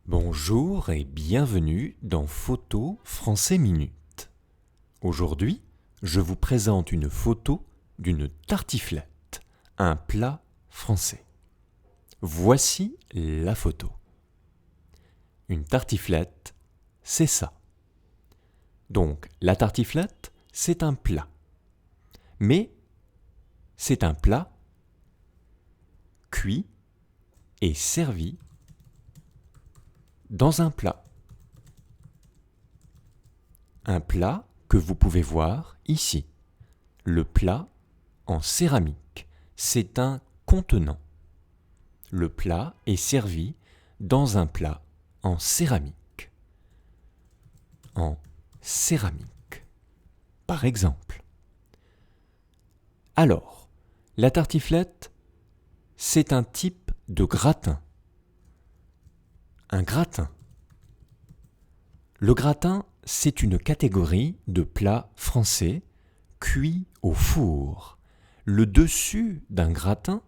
Bonjour et bienvenue dans Photo Français Minute. Aujourd'hui, je vous présente une photo d'une tartiflette, un plat français. Voici la photo. Une tartiflette, c'est ça. Donc, la tartiflette, c'est un plat. Mais c'est un plat cuit et servi dans un plat. Un plat que vous pouvez voir ici. Le plat en céramique. C'est un contenant. Le plat est servi dans un plat en céramique. En céramique. Par exemple. Alors, la tartiflette, c'est un type de gratin. Un gratin. Le gratin, c'est une catégorie de plats français cuits au four. Le dessus d'un gratin,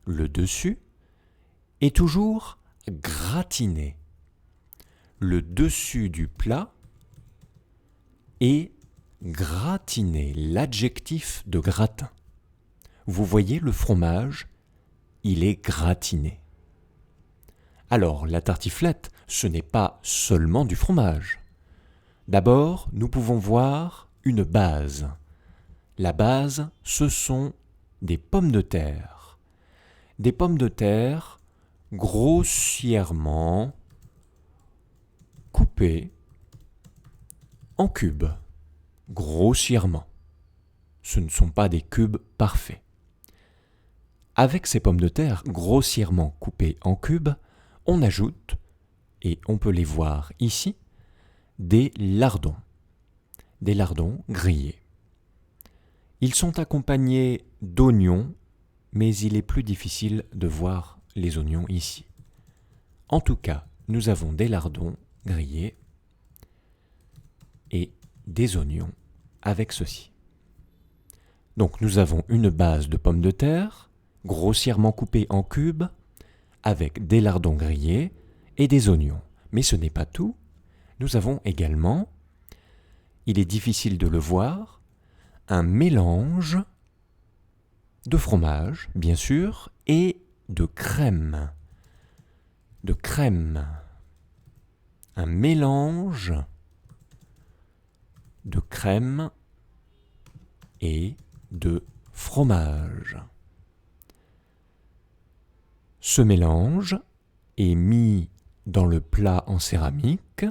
le dessus, est toujours gratiné. Le dessus du plat est gratiné, l'adjectif de gratin. Vous voyez le fromage, il est gratiné. Alors, la tartiflette, ce n'est pas seulement du fromage. D'abord, nous pouvons voir une base. La base, ce sont des pommes de terre. Des pommes de terre grossièrement coupées en cubes. Grossièrement. Ce ne sont pas des cubes parfaits. Avec ces pommes de terre grossièrement coupées en cubes, on ajoute, et on peut les voir ici, des lardons grillés. Ils sont accompagnés d'oignons, mais il est plus difficile de voir les oignons ici. En tout cas, nous avons des lardons grillés et des oignons avec ceci. Donc nous avons une base de pommes de terre, grossièrement coupées en cubes, avec des lardons grillés et des oignons. Mais ce n'est pas tout. Nous avons également, il est difficile de le voir, un mélange de fromage, bien sûr, et de crème. De crème. Un mélange de crème et de fromage. Ce mélange est mis dans le plat en céramique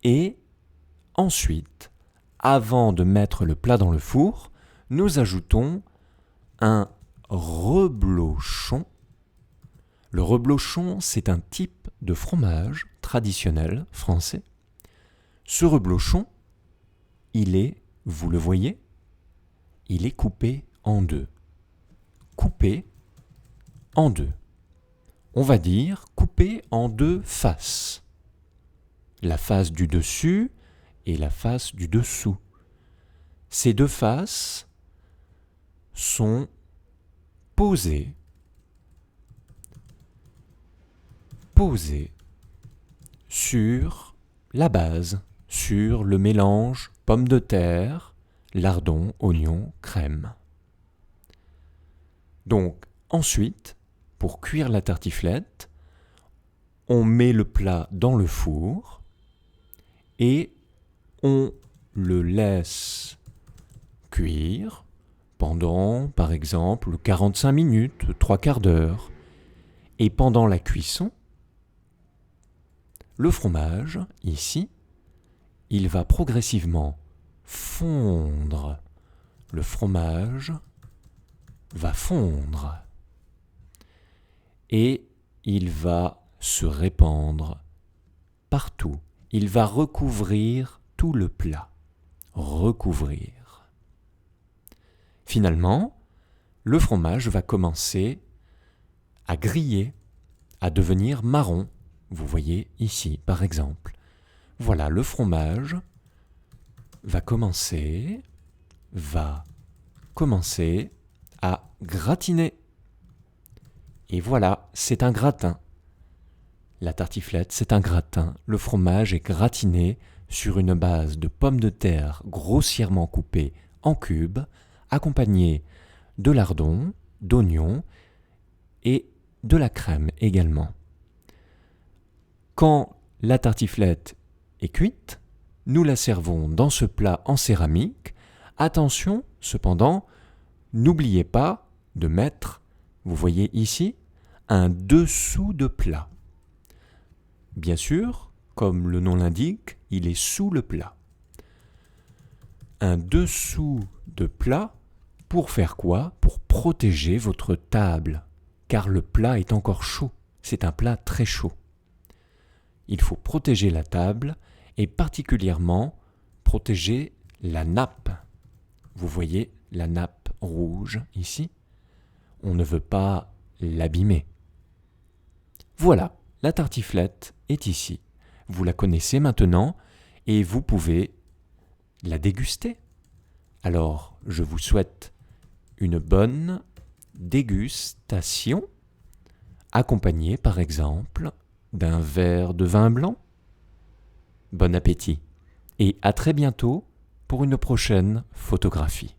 et ensuite, avant de mettre le plat dans le four, nous ajoutons un reblochon. Le reblochon, c'est un type de fromage traditionnel français. Ce reblochon, il est, vous le voyez, il est coupé en deux. Coupé en deux. On va dire coupé en deux faces. La face du dessus et la face du dessous. Ces deux faces sont posées sur la base, sur le mélange pommes de terre, lardons, oignons, crème. Donc ensuite, pour cuire la tartiflette, on met le plat dans le four et on le laisse cuire pendant, par exemple, 45 minutes, 3 quarts d'heure. Et pendant la cuisson, le fromage, ici, il va progressivement fondre. Le fromage va fondre. Et il va se répandre partout. Il va recouvrir tout le plat. Recouvrir. Finalement, le fromage va commencer à griller, à devenir marron. Vous voyez ici, par exemple. Voilà, le fromage va commencer à gratiner. Et voilà, c'est un gratin. La tartiflette, c'est un gratin. Le fromage est gratiné sur une base de pommes de terre grossièrement coupées en cubes, accompagné de lardons, d'oignons et de la crème également. Quand la tartiflette est cuite, nous la servons dans ce plat en céramique. Attention, cependant, n'oubliez pas de mettre, vous voyez ici, un dessous de plat. Bien sûr, comme le nom l'indique, il est sous le plat. Un dessous de plat, pour faire quoi? Pour protéger votre table, car le plat est encore chaud. C'est un plat très chaud. Il faut protéger la table et particulièrement protéger la nappe. Vous voyez la nappe rouge ici? On ne veut pas l'abîmer. Voilà, la tartiflette est ici. Vous la connaissez maintenant et vous pouvez la déguster. Alors, je vous souhaite une bonne dégustation, accompagnée par exemple d'un verre de vin blanc. Bon appétit et à très bientôt pour une prochaine photographie.